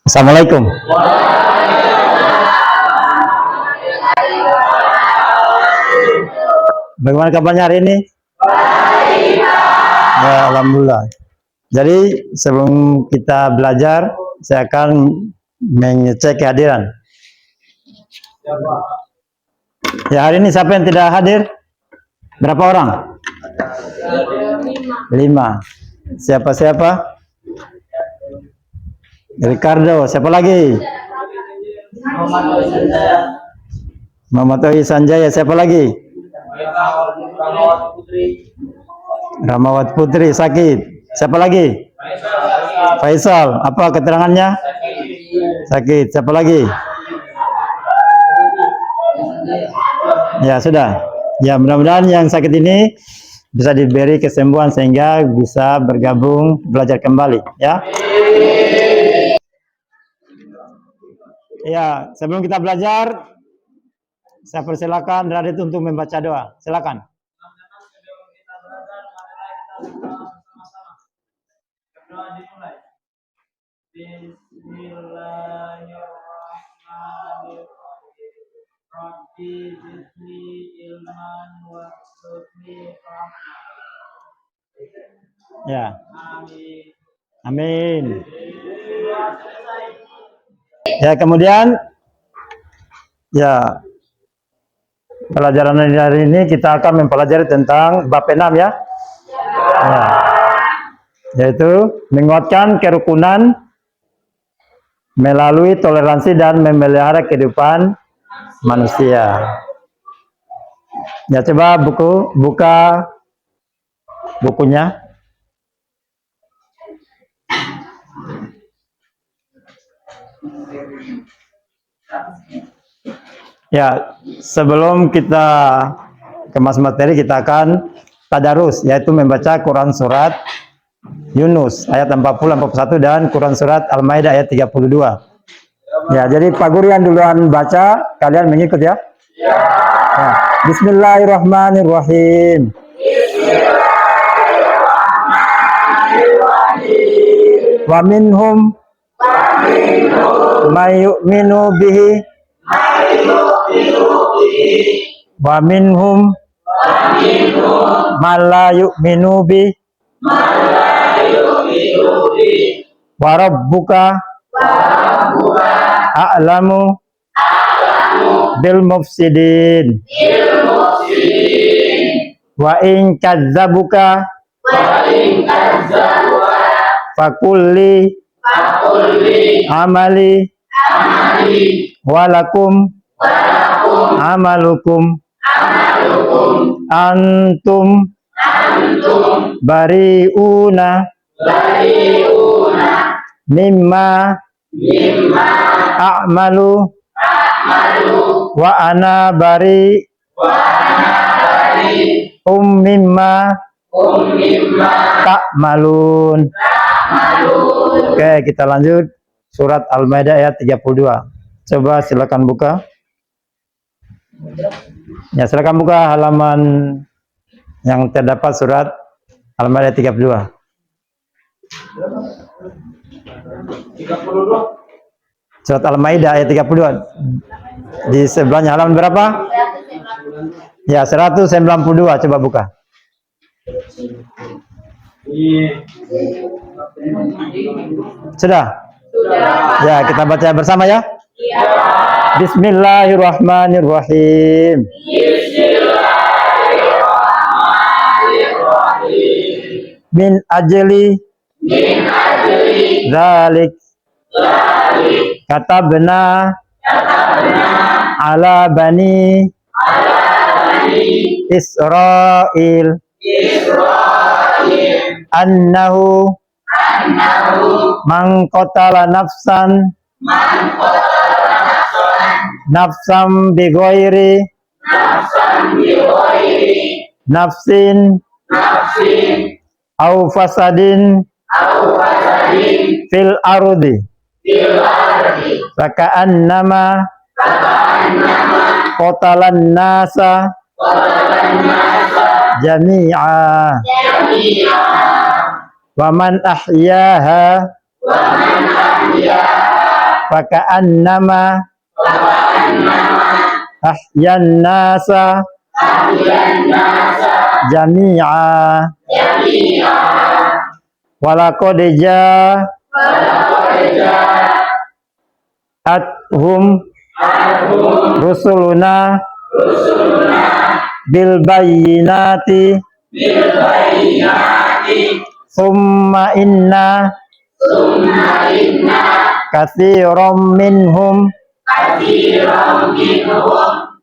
Assalamualaikum. Bagaimana kabarnya hari ini? Ya, alhamdulillah. Jadi sebelum kita belajar, saya akan mengecek kehadiran. Ya, hari ini siapa yang tidak hadir? Berapa orang? 5. Siapa? Ricardo. Siapa lagi? Muhammad Sanjaya. Siapa lagi? Ramawat Putri sakit. Siapa lagi? Faisal. Apa keterangannya? Sakit. Siapa lagi? Ya, sudah. Ya, mudah-mudahan yang sakit ini bisa diberi kesembuhan sehingga bisa bergabung belajar kembali, ya. Ya, sebelum kita belajar, saya persilakan Radit untuk membaca doa. Silakan. Ya. Amin. Ya, kemudian ya, pelajaran hari ini kita akan mempelajari tentang bab 6, ya. Ya. Yaitu menguatkan kerukunan melalui toleransi dan memelihara kehidupan manusia. Ya, coba buka bukunya. Ya, sebelum kita kemas materi, kita akan tadarus, yaitu membaca Quran surat Yunus ayat 40-41 dan Quran surat Al-Maidah ayat 32. Ya, jadi Pak Guru yang duluan baca, kalian mengikut, ya. Ya. Bismillahirrahmanirrahim. Wa minhum may yu'minu bihi wa minhum man la yu'minu bihi wa rabbuka a'lamu bil mufsidin wa in kadzabuka fakulli amali walakum amalukum antum bari'una mimma a'malu wa ana bari mimma ta'malun. Oke, kita lanjut surat Al-Maidah ayat 32. Coba silakan buka. Ya, silakan buka halaman yang terdapat surat Al-Maidah 32. Surat Al-Maidah ayat 32. Di sebelahnya halaman berapa? Ya, 192. Coba buka. Sudah? Ya, kita baca bersama, ya. Bismillahirrahmanirrahim. Min ajli zalik katabna ala bani Israil annahu man qatala nafsan bighairi nafsin au fasadin fil ardi faka'annama qatalan nasa jami'a wa man ahyaha faka'annama ahyan nasa jami'a walaqad ja'athum rusuluna bil bayyinati summa inna katsiran minhum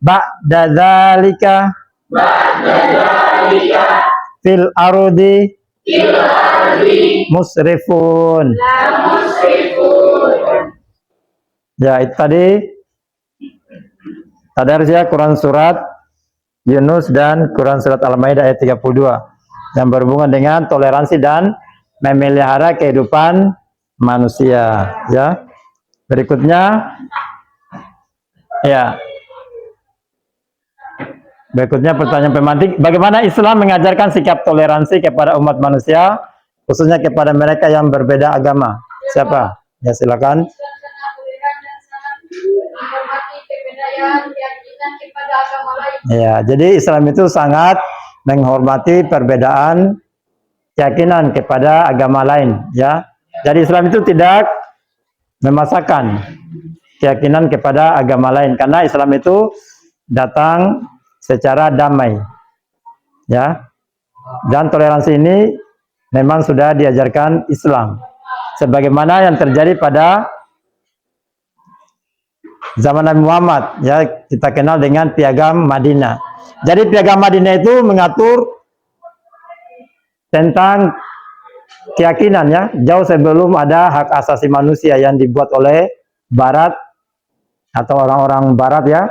ba'da dzalika fil ardi musrifun. Ya, itu tadi tadarus ya, Quran surat Yunus dan Quran surat Al-Maidah ayat 32 yang berhubungan dengan toleransi dan memelihara kehidupan manusia. Ya, berikutnya ya, berikutnya pertanyaan pemantik, bagaimana Islam mengajarkan sikap toleransi kepada umat manusia, khususnya kepada mereka yang berbeda agama? Siapa? Ya, silakan. Ya, jadi Islam itu sangat menghormati perbedaan keyakinan kepada agama lain, ya. Jadi Islam itu tidak memaksakan keyakinan kepada agama lain, karena Islam itu datang secara damai, ya. Dan toleransi ini memang sudah diajarkan Islam, sebagaimana yang terjadi pada zaman Nabi Muhammad, ya, kita kenal dengan Piagam Madinah. Jadi Piagam Madinah itu mengatur tentang keyakinan, ya, jauh sebelum ada hak asasi manusia yang dibuat oleh Barat atau orang-orang Barat, ya.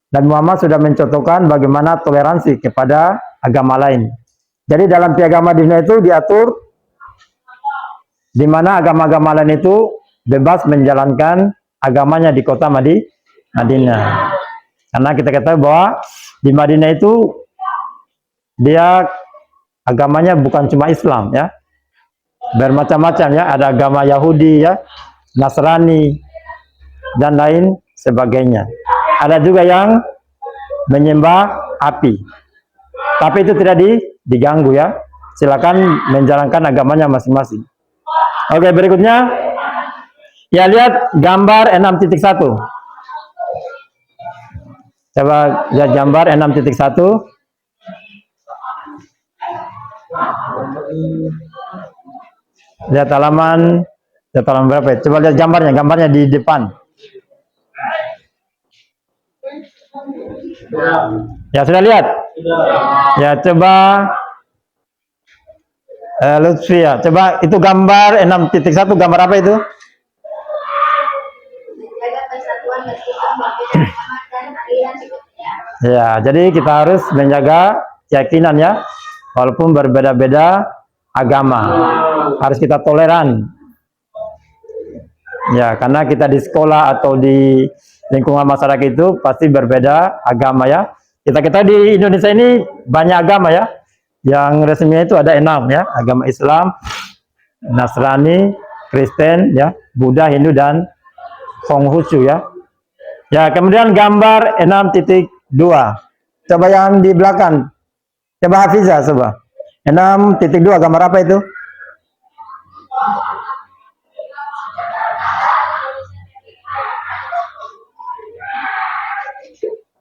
Dan Muhammad sudah mencontohkan bagaimana toleransi kepada agama lain. Jadi dalam Piagam Madinah itu diatur di mana agama-agama lain itu bebas menjalankan agamanya di kota Madinah. Karena kita ketahui bahwa di Madinah itu dia agamanya bukan cuma Islam, ya, bermacam-macam, ya, ada agama Yahudi, ya, Nasrani dan lain sebagainya. Ada juga yang menyembah api, tapi itu tidak diganggu, ya, silakan menjalankan agamanya masing-masing. Oke, berikutnya ya, lihat gambar 6.1. Coba lihat gambar 6.1. Lihat halaman berapa ya? Coba lihat gambarnya di depan. Ya, sudah lihat? Ya, coba Lutfi, ya, coba itu gambar 6.1, gambar apa itu? Ya, jadi kita harus menjaga keyakinan, ya, walaupun berbeda-beda agama, harus kita toleran, ya, karena kita di sekolah atau di lingkungan masyarakat itu pasti berbeda agama, ya. Kita di Indonesia ini banyak agama, ya, yang resminya itu ada 6, ya, agama Islam, Nasrani, Kristen, ya, Buddha, Hindu, dan Konghucu, ya. Ya, kemudian gambar 6.2. Coba yang di belakang. Coba Hafiza, coba. 6.2 gambar apa itu?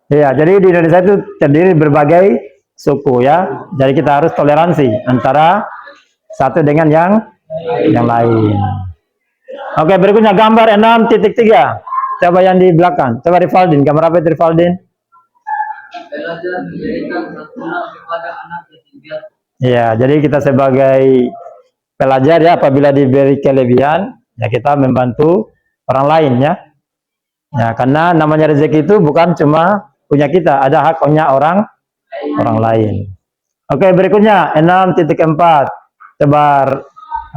Ya, jadi di Indonesia itu terdiri berbagai suku, ya. Jadi kita harus toleransi antara satu dengan yang lain. Oke, berikutnya gambar 6.3. Coba yang di belakang. Coba Rifaldin, gambar apa itu Rifaldin? Ya, jadi kita sebagai pelajar, ya, apabila diberi kelebihan, ya, kita membantu orang lain, ya. Ya, karena namanya rezeki itu bukan cuma punya kita, ada haknya orang lain. Oke, berikutnya 6.4. Coba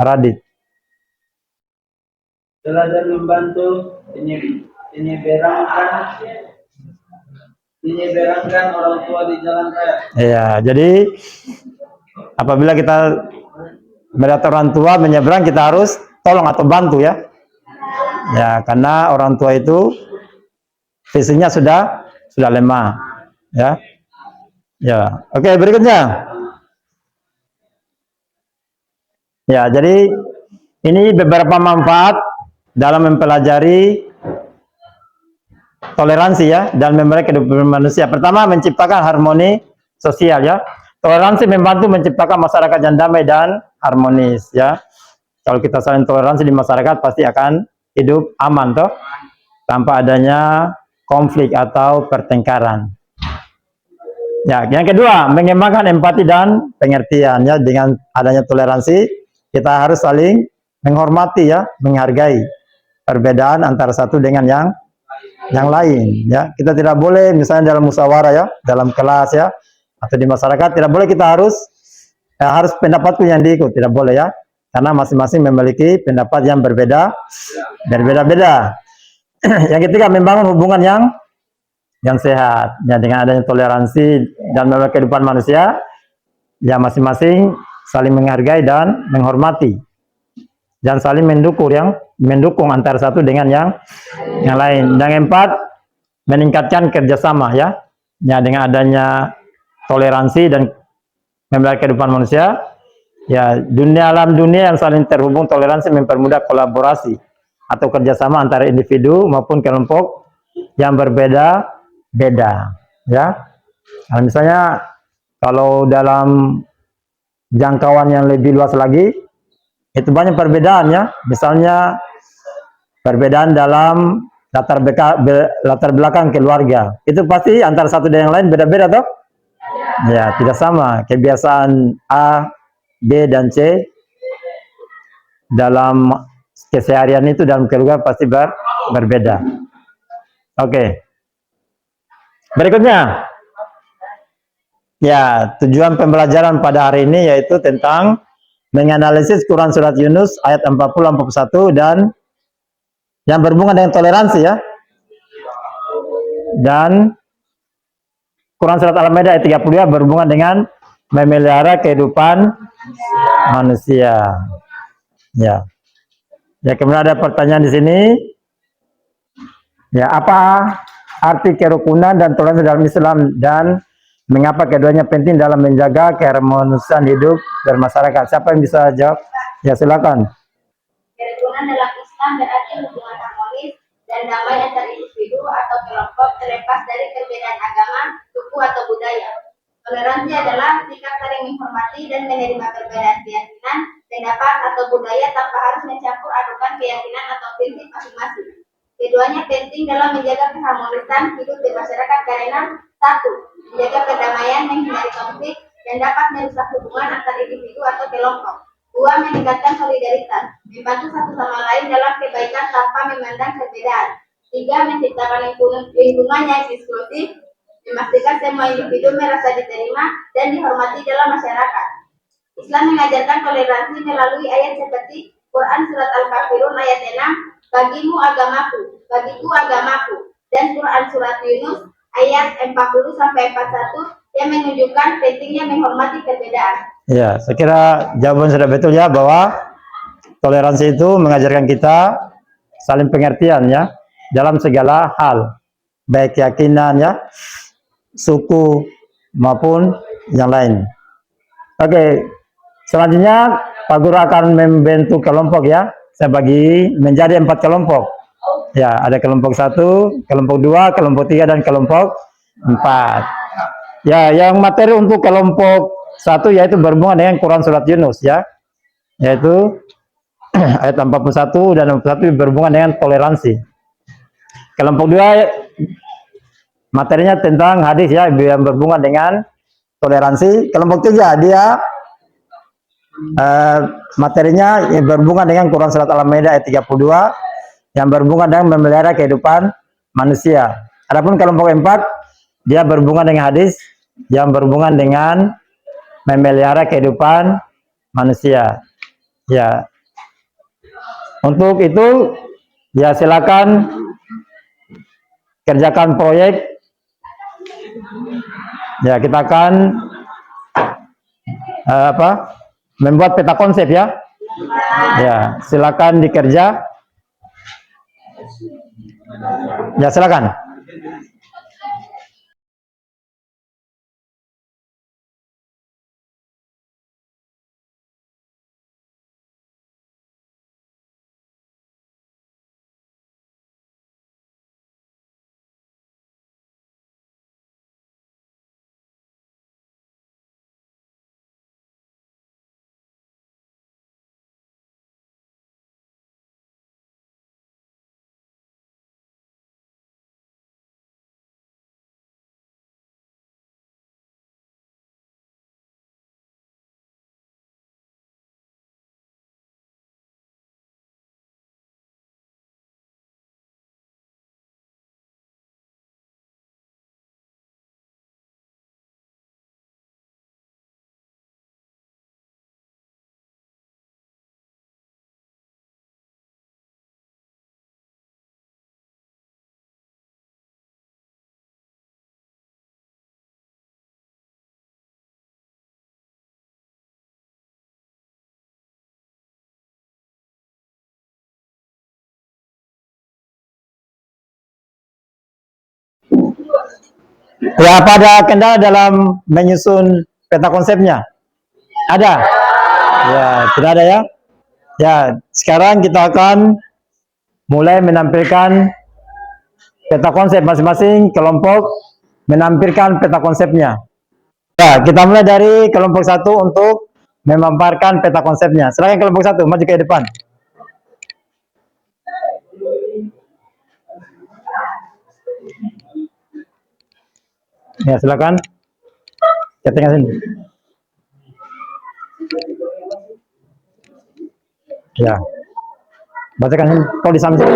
Radit. Belajar membantu menyeberangkan orang tua di jalan raya. Ya, jadi apabila kita melihat orang tua menyeberang, kita harus tolong atau bantu, ya. Ya, karena orang tua itu fisiknya sudah lemah. Ya. Ya. Oke, berikutnya. Ya, jadi ini beberapa manfaat dalam mempelajari toleransi ya dan memberi kehidupan manusia. Pertama, menciptakan harmoni sosial ya. Toleransi membantu menciptakan masyarakat yang damai dan harmonis ya. Kalau kita saling toleransi di masyarakat pasti akan hidup aman toh, tanpa adanya konflik atau pertengkaran. Ya, yang kedua, mengembangkan empati dan pengertian ya. Dengan adanya toleransi, kita harus saling menghormati ya, menghargai perbedaan antara satu dengan yang lain ya. Kita tidak boleh misalnya dalam musyawarah ya, dalam kelas ya, atau di masyarakat tidak boleh kita harus pendapatku yang diikut, tidak boleh ya. Karena masing-masing memiliki pendapat yang berbeda-beda. Yang ketiga, membangun hubungan yang sehat ya, dengan adanya toleransi dan dalam kehidupan manusia ya, masing-masing saling menghargai dan menghormati dan saling mendukung antara satu dengan yang lain. Dan yang keempat, meningkatkan kerjasama ya, dengan adanya toleransi dan memberi kehidupan manusia ya, alam dunia yang saling terhubung, toleransi mempermudah kolaborasi atau kerjasama antara individu maupun kelompok yang berbeda-beda ya. Nah, misalnya kalau dalam jangkauan yang lebih luas lagi, itu banyak perbedaan ya. Misalnya perbedaan dalam latar belakang keluarga, itu pasti antara satu dan yang lain beda-beda toh ya, tidak sama kebiasaan A, B dan C dalam keseharian itu dalam keluarga pasti berbeda. Oke. Berikutnya ya, tujuan pembelajaran pada hari ini yaitu tentang menganalisis Quran Surat Yunus ayat 40-41 dan yang berhubungan dengan toleransi ya. Dan Quran Surat Al-Maidah ayat 32 berhubungan dengan memelihara kehidupan manusia. Ya. Ya, kemudian ada pertanyaan di sini. Ya, apa arti kerukunan dan toleransi dalam Islam dan mengapa keduanya penting dalam menjaga keharmonisan hidup bermasyarakat? Siapa yang bisa jawab? Ya, silakan. Kerukunan dalam Islam berarti hubungan harmonis dan damai antar individu atau kelompok terlepas dari perbedaan agama, suku atau budaya. Toleransi adalah sikap saling menghormati dan menerima perbedaan keyakinan, pendapat atau budaya tanpa harus mencampur adukan keyakinan atau prinsip masing-masing. Keduanya penting dalam menjaga keharmonisan hidup di masyarakat karena satu, menjaga perdamaian, menghindari konflik, dan dapat merusak hubungan antar individu atau kelompok. Dua, meningkatkan solidaritas, membantu satu sama lain dalam kebaikan tanpa memandang perbedaan. Tiga, menciptakan lingkungan yang inklusif, memastikan semua individu merasa diterima dan dihormati dalam masyarakat. Islam mengajarkan toleransi melalui ayat seperti Quran Surat Al-Kafirun ayat 6, bagimu agamaku, bagiku agamaku, dan Quran Surat Yunus ayat 40-41 yang menunjukkan pentingnya menghormati perbedaan. Ya, saya kira jawaban sudah betul ya, bahwa toleransi itu mengajarkan kita saling pengertian ya dalam segala hal, baik keyakinan ya, suku maupun yang lain. Oke, selanjutnya Pak Guru akan membentuk kelompok ya. Saya bagi menjadi 4 kelompok. Ya, ada kelompok 1, kelompok 2, kelompok 3 dan kelompok 4. Ya, yang materi untuk kelompok 1 yaitu berhubungan dengan Quran Surat Yunus ya. Yaitu ayat 41 dan 41 berhubungan dengan toleransi. Kelompok 2 materinya tentang hadis ya, yang berhubungan dengan toleransi. Kelompok 3 dia materinya yang berhubungan dengan Quran Surat Al-Maidah ayat 32 yang berhubungan dengan memelihara kehidupan manusia. Adapun kelompok 4 dia berhubungan dengan hadis yang berhubungan dengan memelihara kehidupan manusia. Ya. Untuk itu ya silakan kerjakan proyek. Ya, kita akan membuat peta konsep ya. Ya, silakan dikerja. Ya, silakan. Ya, apa ada kendala dalam menyusun peta konsepnya? Ada? Ya, tidak ada ya? Ya, sekarang kita akan mulai menampilkan peta konsep masing-masing kelompok menampilkan peta konsepnya. Ya, kita mulai dari kelompok satu untuk memaparkan peta konsepnya. Silakan kelompok satu maju ke depan. Ya, silakan. Ketinggalan sini. Ya, bacakan ini. Kau di samping.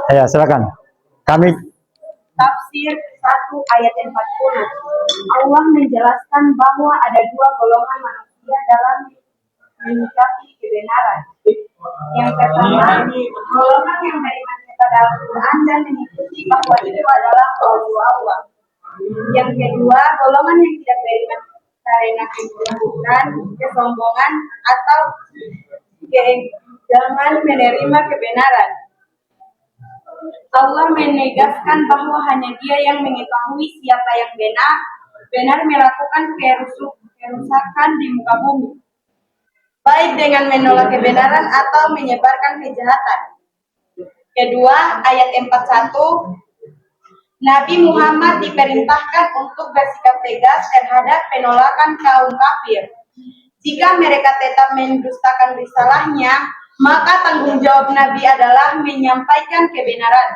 Ya, silakan. Kami Tafsir 1 ayat 40. Allah menjelaskan bahwa ada dua golongan manusia dalam menyikapi kebenaran. Yang pertama, golongan yang beriman kepada Al-Quran dan mengikuti bahwa itu adalah Allah. Yang kedua, golongan yang tidak beriman karena kekurangan, kesombongan, atau keengganan menerima kebenaran. Allah menegaskan bahwa hanya Dia yang mengetahui siapa yang benar melakukan kerusakan di muka bumi, baik dengan menolak kebenaran atau menyebarkan kejahatan. Kedua, ayat 41, Nabi Muhammad diperintahkan untuk bersikap tegas terhadap penolakan kaum kafir. Jika mereka tetap mendustakan risalahnya, maka tanggung jawab Nabi adalah menyampaikan kebenaran.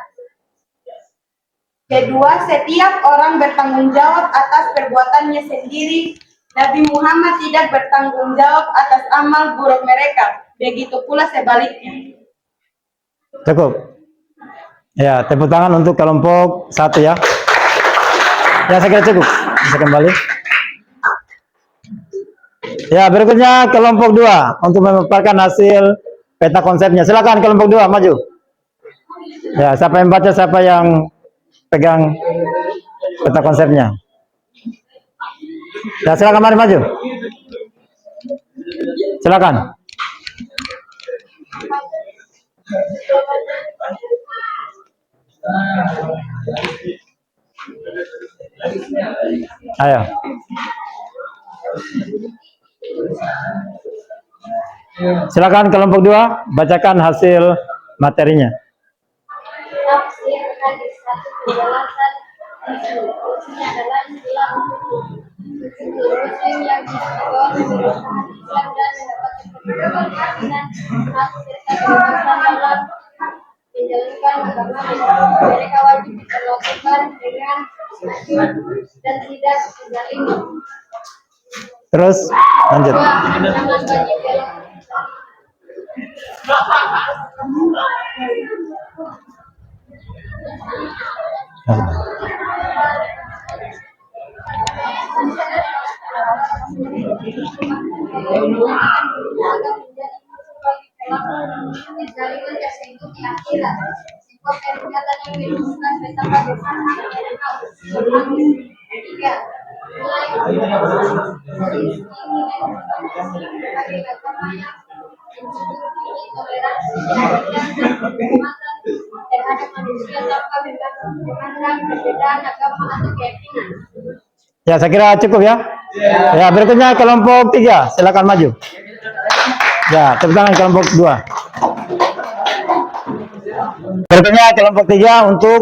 Kedua, setiap orang bertanggung jawab atas perbuatannya sendiri. Nabi Muhammad tidak bertanggung jawab atas amal buruk mereka. Begitu pula sebaliknya. cukup. Ya, tepuk tangan untuk kelompok satu ya. Ya, saya kira cukup. Bisa kembali. Ya, berikutnya kelompok 2 untuk memaparkan hasil peta konsepnya. Silakan kelompok 2 maju. Ya, siapa yang baca, siapa yang pegang peta konsepnya. Ya, silakan mari maju. Silakan. Ayo. Silakan kelompok 2 bacakan hasil materinya. Tafsir hadis 1 penjelasan isinya adalah istilah Muslim yang berusaha Islam dan mendapatkan keyakinan hak serta kebebasan dalam menjalankan agama. Mereka wajib diperlakukan dengan adil dan tidak dizalimi. Terus lanjut. Jangan bagi belok. institusi toleransi dan penghormatan terhadap manusia tanpa memandang perbedaan agama atau keyakinan. Ya, saya kira cukup ya. Ya, berikutnya kelompok 3, silakan maju. Ya, tepuk tangan kelompok 2. Berikutnya kelompok 3 untuk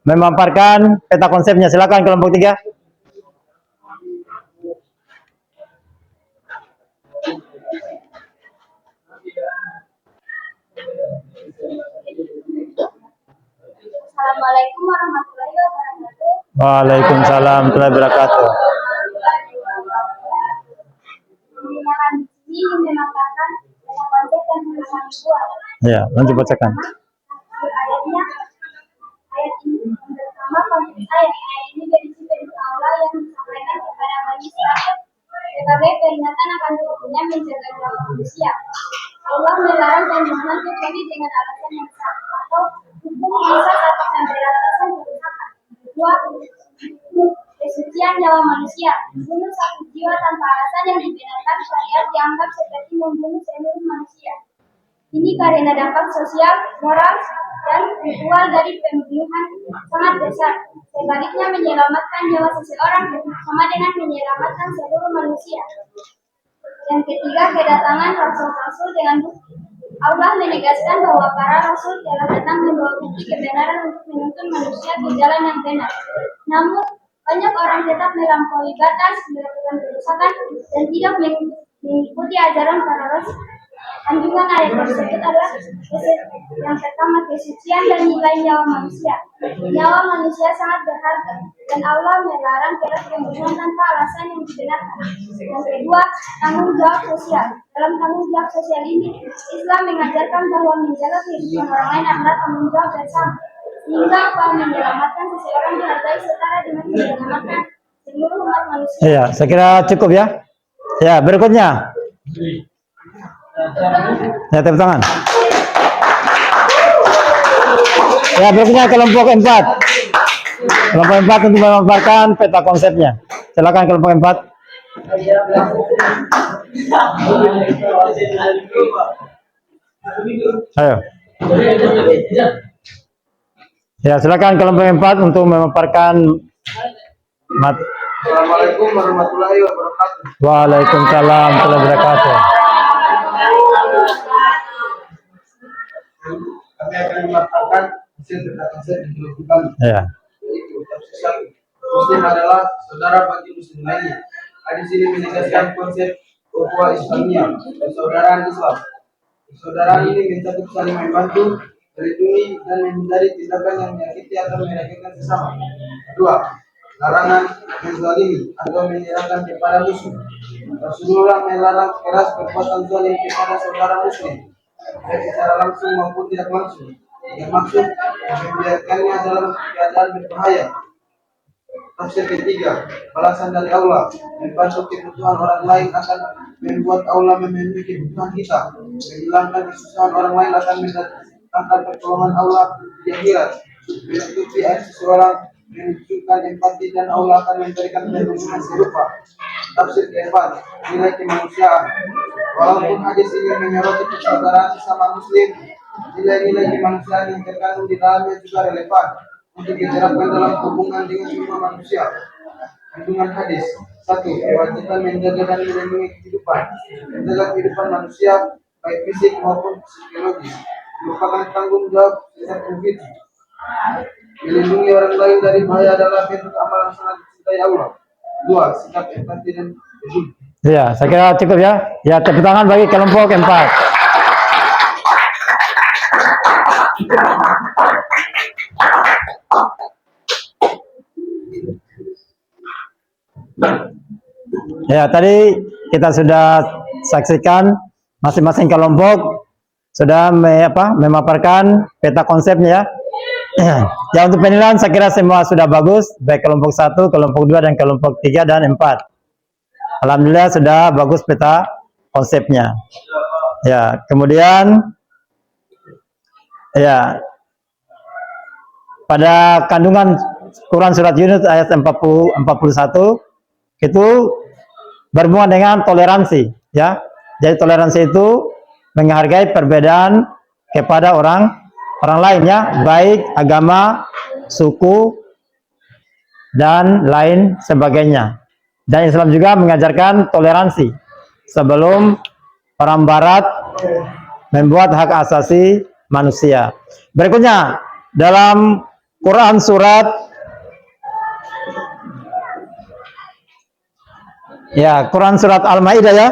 memaparkan peta konsepnya. Silakan kelompok 3. Assalamualaikum warahmatullahi wabarakatuh. Waalaikumsalam warahmatullahi wabarakatuh. Menggunakan di sini memaparkan peta konsep dan tulisan buah. Ya, lanjut bacakan. Ayatnya, ayat ini yang pertama konteks ayat ini berisi perintah Allah yang disampaikan kepada Bani Israel sebagai peringatan akan turunnya menjaga nyawa manusia. Allah melarang pembunuhan kecuali dengan alasan yang sah atau hukum yang sah atau pemberantasan kerusakan. Kedua, kesucian nyawa manusia. Membunuh satu jiwa tanpa alasan yang dibenarkan syariat dianggap seperti membunuh seluruh manusia. Ini karena dampak sosial, moral, dan ritual dari pembunuhan sangat besar. Sebaliknya menyelamatkan nyawa seseorang sama dengan menyelamatkan seluruh manusia. Yang ketiga, kedatangan rasul-rasul dengan bukti. Allah menegaskan bahwa para rasul telah datang membawa bukti kebenaran untuk menuntun manusia ke jalan yang benar. Namun, banyak orang tetap melampaui batas, melakukan kerusakan, dan tidak mengikuti ajaran para rasul. Kandungan ayat tersebut adalah yang pertama, kesucian dan nilai nyawa manusia. Nyawa manusia sangat berharga, dan Allah melarang keras pembunuhan tanpa alasan yang dibenarkan. Yang kedua, tanggung jawab sosial. Dalam tanggung jawab sosial ini, Islam mengajarkan bahwa menjaga kehidupan orang lain adalah tanggung jawab bersama. Sehingga upaya menyelamatkan seseorang dihargai setara dengan menyelamatkan seluruh umat manusia. Iya, saya kira cukup ya. Ya, berikutnya. Ya, tepuk tangan. Ya, berikutnya kelompok 4. Kelompok 4 untuk memaparkan peta konsepnya. Silakan kelompok 4. Ayo. Ya, silakan kelompok 4 untuk memaparkan Assalamualaikum warahmatullahi wabarakatuh. Waalaikumsalam warahmatullahi wabarakatuh. Kami akan memaparkan hasil peta konsep di kelompok kami. Ya. Yaitu tafsir 1. Muslim adalah saudara bagi muslim lainnya. Hadis ini menegaskan konsep ukhuwah Islamiyah, persaudaraan Islam. Persaudaraan ini mencakup saling membantu, melindungi, dan menghindari tindakan yang menyakiti atau menyakitkan sesama. Kedua, larangan menzalimi atau menyerahkan kepada musuh. Rasulullah melarang keras perbuatan zalim kepada saudara muslim, baik secara langsung maupun tidak langsung. Yang maksud membiarkannya dalam keadaan berbahaya. Tafsir ketiga, balasan dari Allah. Membantu kebutuhan orang lain akan membuat Allah memenuhi kebutuhan kita. Menghilangkan kesusahan orang lain akan mendatangkan pertolongan Allah di akhirat. Menutupi aib seseorang menunjukkan empati dan Allah akan memberikan perlindungan serupa. Tafsir keempat, nilai kemanusiaan. Walaupun hadis ini menyoroti persaudaraan sesama muslim, nilai-nilai kemanusiaan yang terkandung di dalamnya juga relevan untuk diterapkan dalam hubungan dengan semua manusia. Kandungan hadis: 1. Kewajiban menjaga dan melindungi kehidupan. Menjaga kehidupan manusia, baik fisik maupun psikologis, merupakan tanggung jawab setiap individu. Melindungi orang lain dari bahaya adalah bentuk amalan sangat dicintai Allah. 2. Sikap empati dan peduli. Ya, saya kira cukup ya. Ya, tepuk tangan bagi kelompok 4. Ya, tadi kita sudah saksikan masing-masing kelompok sudah memaparkan peta konsepnya ya. Ya, untuk penilaian saya kira semua sudah bagus, baik kelompok 1, kelompok 2, dan kelompok 3 dan 4. Alhamdulillah sudah bagus peta konsepnya. Ya, kemudian ya pada kandungan Quran surat Yunus ayat 41 itu berhubungan dengan toleransi ya. Jadi toleransi itu menghargai perbedaan kepada orang lain ya, baik agama, suku, dan lain sebagainya. Dan Islam juga mengajarkan toleransi sebelum orang Barat membuat hak asasi manusia. Berikutnya dalam Quran surat Al-Maidah ya,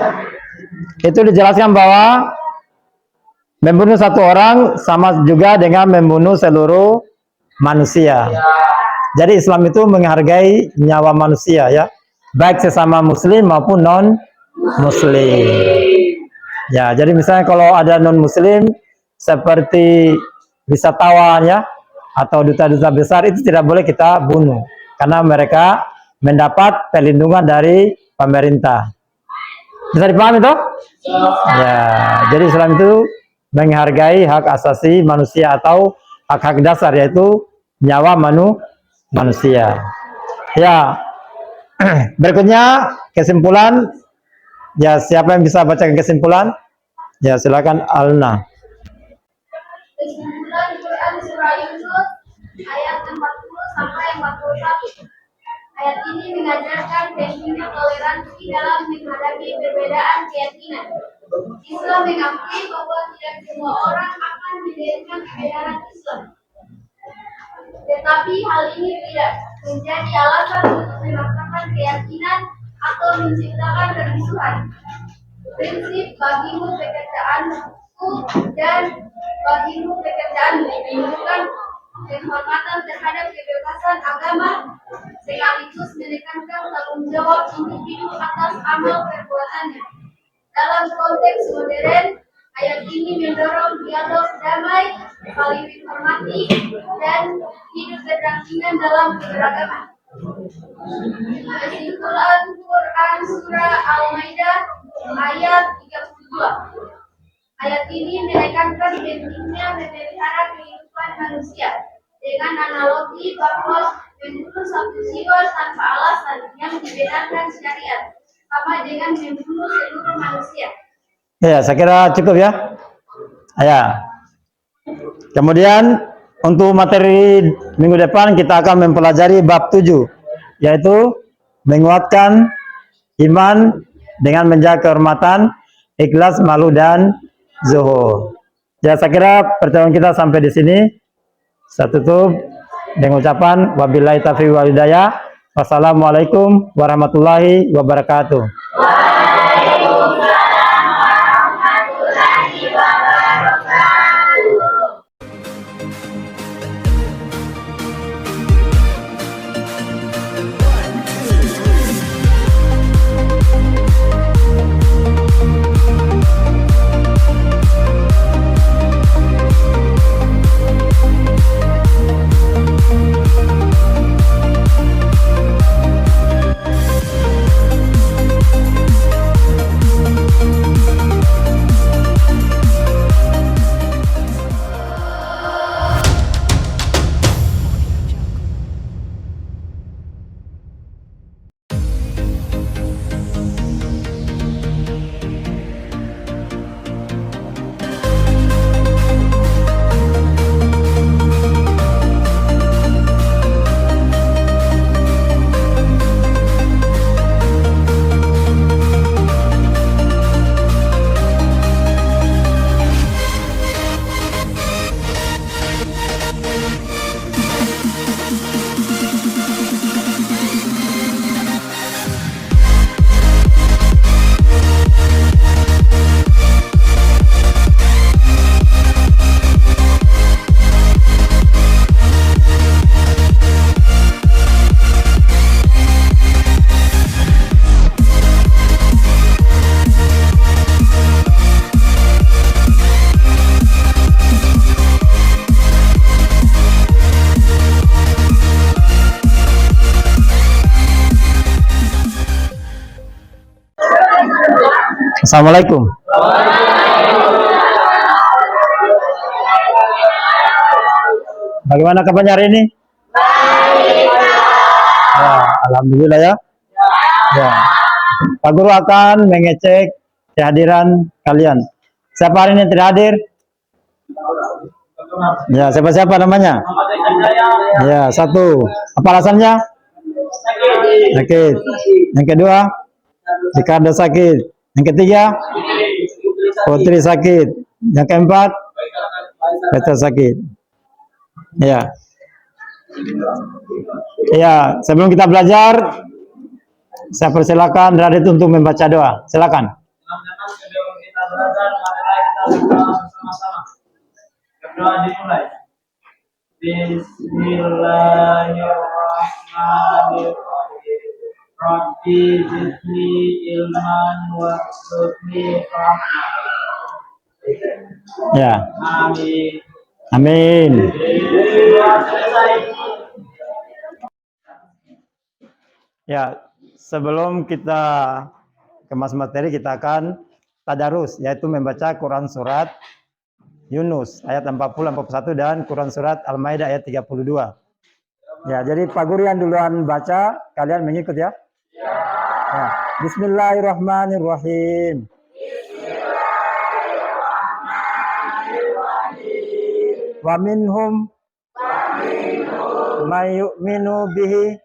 itu dijelaskan bahwa membunuh satu orang sama juga dengan membunuh seluruh manusia. Jadi Islam itu menghargai nyawa manusia ya, baik sesama muslim maupun non muslim. Ya, jadi misalnya kalau ada non muslim seperti wisatawan ya atau duta-duta besar, itu tidak boleh kita bunuh karena mereka mendapat perlindungan dari pemerintah. Bisa dipahami toh? Ya, jadi Islam itu menghargai hak asasi manusia atau hak-hak dasar, yaitu nyawa manusia. Ya, berikutnya kesimpulan. Ya, siapa yang bisa baca kesimpulan? Ya, silakan Alna. Kesimpulan Quran Surah Yunus ayat 40 sampai 41. Ayat ini mengajarkan pentingnya toleransi dalam menghadapi perbedaan keyakinan. Islam mengakui bahwa tidak semua orang akan menerima kebenaran Islam. Tetapi hal ini tidak menjadi alasan untuk memaksakan keyakinan atau menciptakan permusuhan. Prinsip bagimu pekerjaanku dan bagimu pekerjaanmu menunjukkan penghormatan terhadap kebebasan agama, sekaligus menekankan tanggung jawab individu atas amal perbuatannya. Dalam konteks modern, ayat ini mendorong dialog damai, saling menghormati, dan hidup berdampingan dalam keberagaman. Kesimpulan Quran Surah Al-Maidah ayat 32. Ayat ini menekankan pentingnya memelihara kehidupan manusia dengan analogi bahwa membunuh satu jiwa tanpa alasan yang dibenarkan syariat sama dengan membunuh seluruh manusia. Ya, saya kira cukup ya. Ya. Kemudian untuk materi minggu depan kita akan mempelajari bab 7, yaitu menguatkan iman dengan menjaga kehormatan, ikhlas, malu, dan zuhur. Ya, saya kira pertemuan kita sampai di sini. Saya tutup dengan ucapan wabillahi taufiq wal hidayah. Wassalamualaikum warahmatullahi wabarakatuh. Assalamualaikum. Bagaimana kabarnya hari ini? Ya, alhamdulillah ya. Ya. Pak Guru akan mengecek kehadiran kalian. Siapa hari ini tidak hadir? Ya, siapa namanya? Ya, satu. Apa alasannya? Sakit. Yang kedua, Ricardo sakit. Yang ketiga, Putri sakit. Yang keempat, Peter sakit. Ya. Ya, sebelum kita belajar, saya persilakan Radit untuk membaca doa. Silakan. Sebelum kita belajar, marilah kita berdoa bersama-sama. Berdoa dimulai. Bismillahirrahmanirrahim. Rabbi zidni ilman warzuqni rahmah. Ya. Amin. Amin. Selesai. Ya, sebelum kita kemas materi, kita akan tadarus, yaitu membaca Quran surat Yunus ayat 40-41 dan Quran surat Al-Maidah ayat 32. Ya, jadi Pak Guru yang duluan baca, kalian mengikut ya. Ya. Bismillahirrahmanirrahim. Wa minhum may yu'minu bihi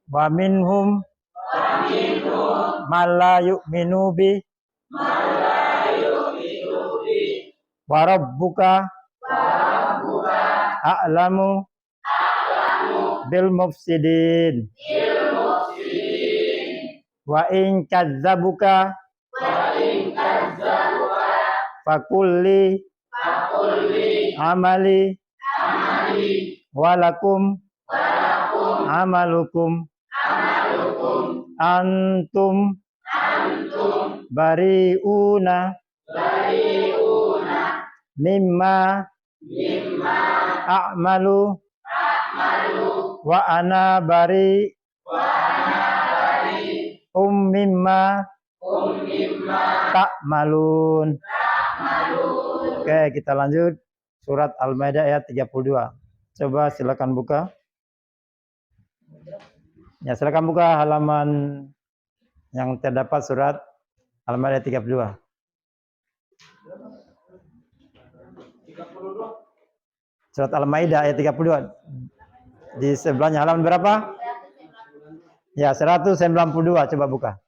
wa minhum man la yu'minu bihi wa rabbuka a'lamu bil mufsidin wa in kadzabuka fakulli amali walakum amalukum antum bari'una mimma a'malu wa ana bari mimma ta'malun. Oke, kita lanjut surat Al-Maidah ayat 32. Coba silakan buka. Ya, silakan buka halaman yang terdapat surat Al-Maidah 32. Surat Al-Maidah ayat 32. Di sebelahnya halaman berapa? Ya, 192. Coba buka.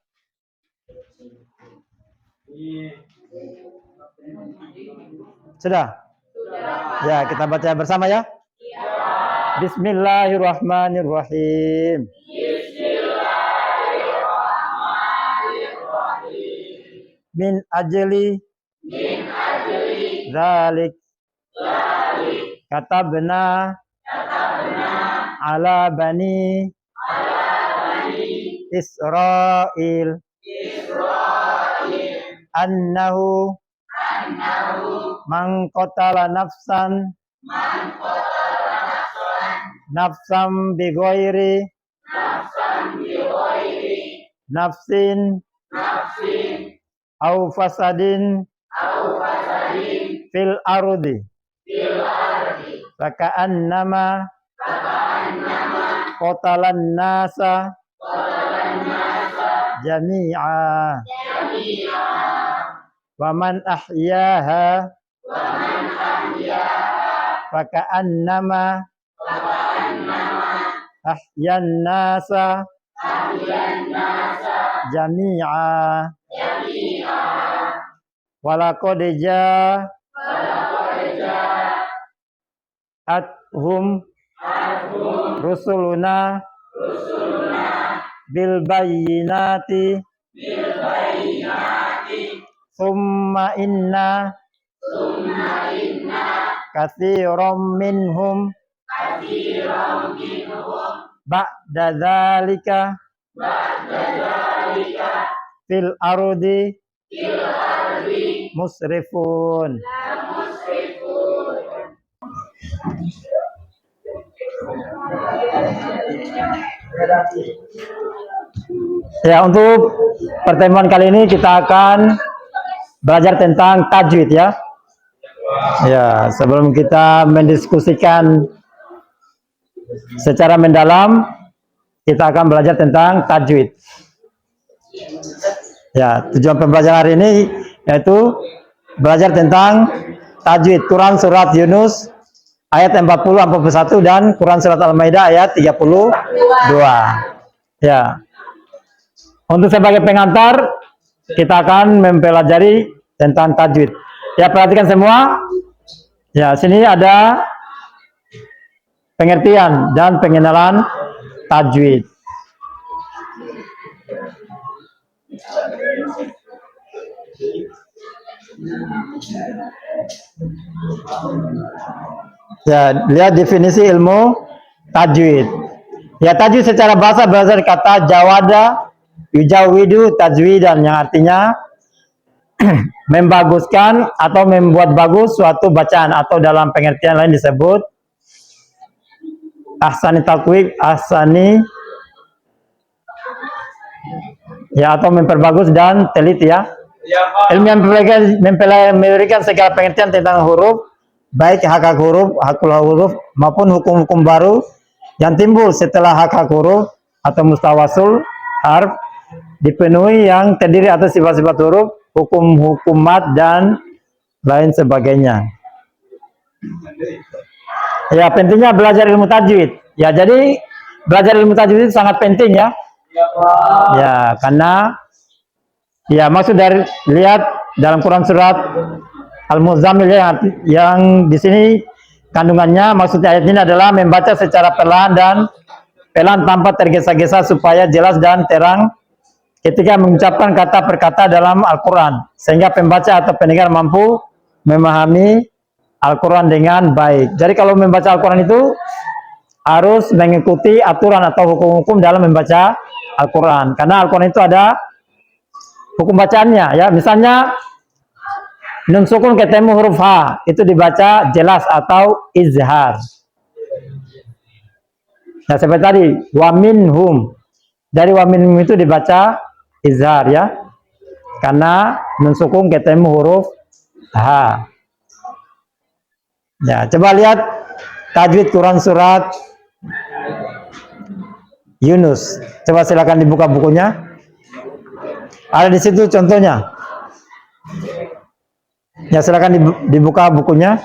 Sudah? Ya, kita baca bersama ya. Bismillahirrahmanirrahim. Min ajli zalik katabna ala bani Israil annahu man qatala nafsan bighairi nafsin au fasadin fil ardi faka'annama qatalan nasa jami'a wa man ahyaha faka'annama ahyan nasa jami'a walaqad ja'athum rusuluna bil bayyinati summa inna katsiran minhum ba'da dzalika fil ardi musrifun. Ya, untuk pertemuan kali ini kita akan belajar tentang tajwid ya. Ya, sebelum kita mendiskusikan secara mendalam, kita akan belajar tentang tajwid. Ya, tujuan pembelajaran hari ini yaitu belajar tentang tajwid Quran surat Yunus ayat 40-41 dan Quran surat Al-Maidah ayat 32. Ya. Untuk sebagai pengantar kita akan mempelajari tentang tajwid. Ya, perhatikan semua. Ya, sini ada pengertian dan pengenalan tajwid. Ya, lihat definisi ilmu tajwid. Ya, tajwid secara bahasa berasal dari kata jawada, yujawidu, tajwidan yang artinya membaguskan atau membuat bagus suatu bacaan, atau dalam pengertian lain disebut ahsani takwib, ahsani, ya, atau memperbagus dan teliti ya. Ilmu yang memberikan segala pengertian tentang huruf, baik hak huruf, hakul huruf maupun hukum-hukum baru yang timbul setelah hak huruf atau mustawasul harf dipenuhi, yang terdiri atas sifat-sifat huruf, hukum-hukum mad dan lain sebagainya. Ya, pentingnya belajar ilmu tajwid. Ya, jadi belajar ilmu tajwid itu sangat penting ya. Ya, karena ya maksud dari lihat dalam Quran surat Al-Muzammil yang di sini kandungannya, maksudnya ayat ini adalah membaca secara perlahan tanpa tergesa-gesa supaya jelas dan terang ketika mengucapkan kata per kata dalam Al-Quran, sehingga pembaca atau pendengar mampu memahami Al-Quran dengan baik. Jadi kalau membaca Al-Quran itu harus mengikuti aturan atau hukum-hukum dalam membaca Al-Quran, karena Al-Quran itu ada hukum bacaannya ya. Misalnya nun sukun ketemu huruf H itu dibaca jelas atau izhar. Nah, seperti tadi wa minhum, dari wa minhum itu dibaca izhar ya, karena nun sukun ketemu huruf H. Ya, coba lihat tajwid Quran surat Yunus. Coba silakan dibuka bukunya. Ada di situ contohnya. Ya, silakan dibuka bukunya.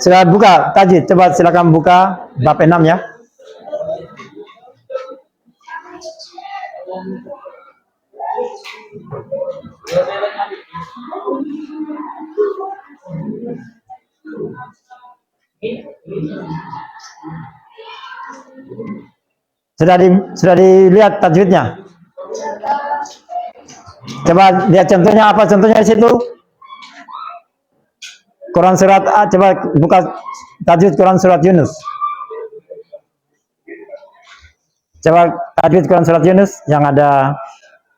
Silakan buka tajwid. Coba silakan buka bab 6 ya. Sudah dilihat tajwidnya? Coba lihat contohnya, apa contohnya di situ? Quran surat A, coba buka tajwid Quran surat Yunus. Coba tajwid Quran surat Yunus yang ada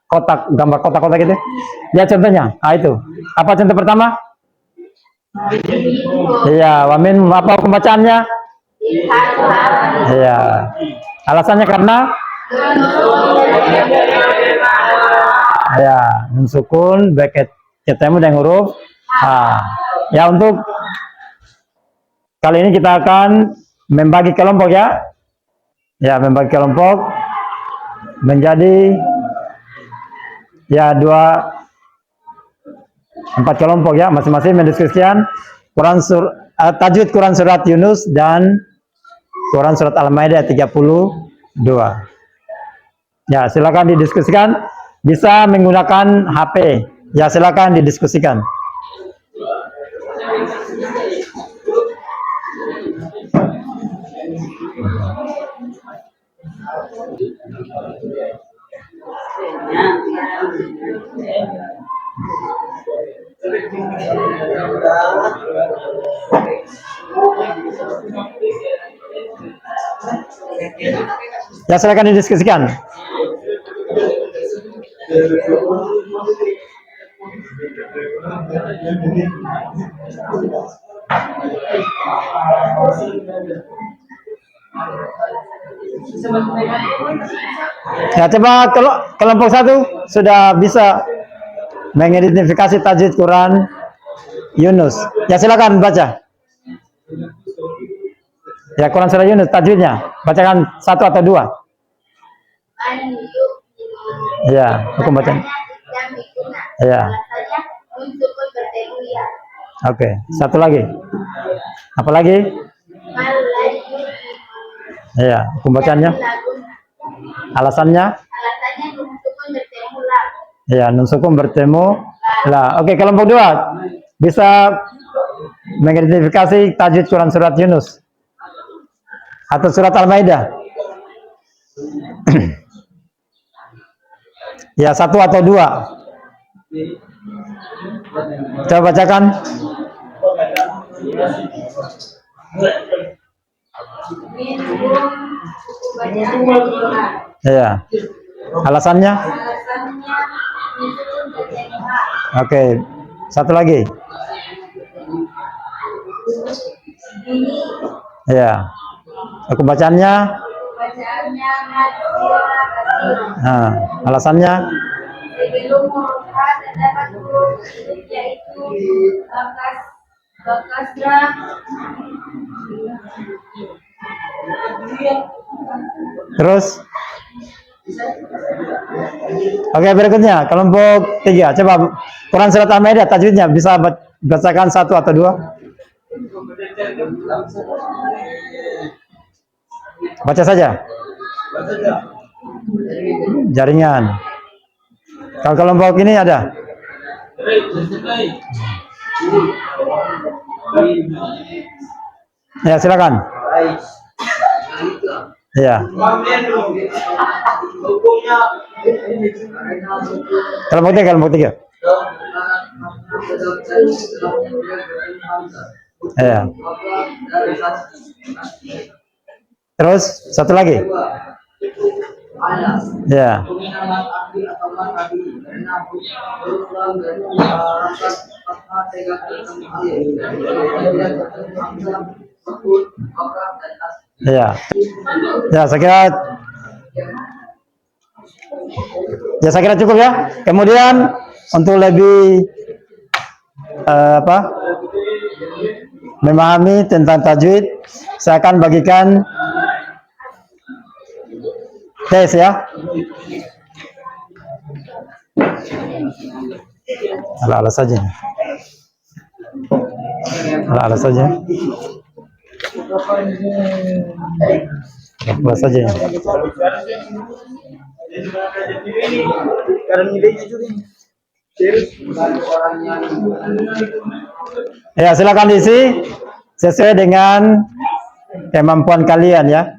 kotak, gambar kotak-kotak gitu. Lihat contohnya. Ah, itu. Apa contoh pertama? Iya, wamin, apa pembacaannya? Iya. Alasannya karena ya, nun sukun baik ketemu dengan huruf H. Ya, untuk kali ini kita akan membagi kelompok ya. Ya, membagi kelompok menjadi ya 4 kelompok ya, masing-masing mendiskusikan tajwid Quran surat Yunus dan Quran surat Al-Maidah 32. Ya, silakan didiskusikan, bisa menggunakan HP. Ya, silakan didiskusikan. Ya, silakan didiskusikan. Ya, coba kelompok 1 sudah bisa mengidentifikasi tajwid Quran Yunus. Ya, silakan baca. Ya, Quran surah Yunus tajwidnya. Bacakan 1 atau 2. Ya, hukum bacaan. Ya. Alasannya untuk bertemu ya. Oke, satu lagi. Apa lagi? Ya, hukum bacaannya. Alasannya? Alasannya untuk bertemu lah. Ya, nun sukun bertemu lah. Oke, kelompok 2 bisa mengidentifikasi tajwid Quran surat Yunus atau surat Al-Maidah. Ya, 1 atau 2. Coba bacakan. Ya. Alasannya? Oke. Satu lagi. Ya. Aku bacaannya. Nah, alasannya? Sebelum huruf terdapat huruf yaitu bakasra. Terus? Oke, berikutnya kelompok 3. Coba Quran surat Al-Maidah tajwidnya bisa bacakan 1 atau 2? Baca saja. Jaringan. Kalau kelompok ini ada? Ya, silakan. Ya. Kelompok 3. Ya. Terus satu lagi. Ya. Ya. Ya, saya kira cukup ya. Kemudian untuk lebih memahami tentang tajwid, saya akan bagikan tes ya. Ala-ala saja. Ala-ala saja. Ala saja. Ya, silakan diisi sesuai dengan kemampuan kalian ya.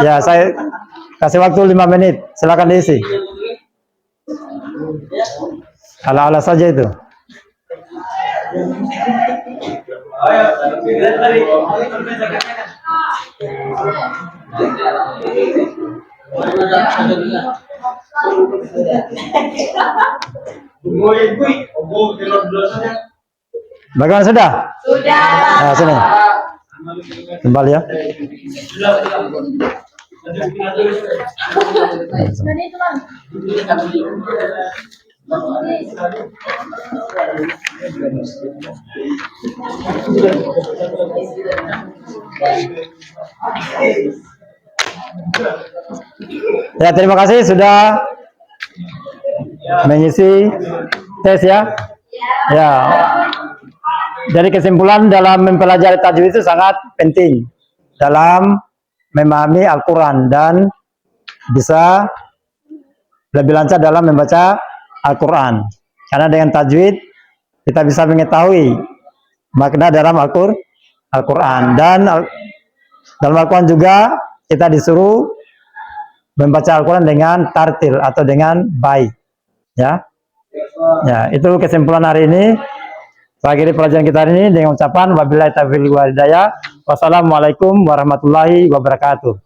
Ya, saya kasih waktu 5 menit. Silakan diisi. Ala-ala saja itu. Bagaimana sudah? Sudah. Nah, sini. Kembali ya. Ya, terima kasih sudah mengisi tes ya. Ya. Dari kesimpulan dalam mempelajari tajwid itu sangat penting dalam memahami Al-Quran dan bisa lebih lancar dalam membaca Al-Quran. Karena dengan tajwid kita bisa mengetahui makna dalam Al-Quran, dan dalam Al-Quran juga kita disuruh membaca Al-Quran dengan tartil atau dengan baik. Ya, ya, itu kesimpulan hari ini. Saya akhiri pelajaran kita hari ini dengan ucapan wabillahi taufiq wal hidayah. Wassalamualaikum warahmatullahi wabarakatuh.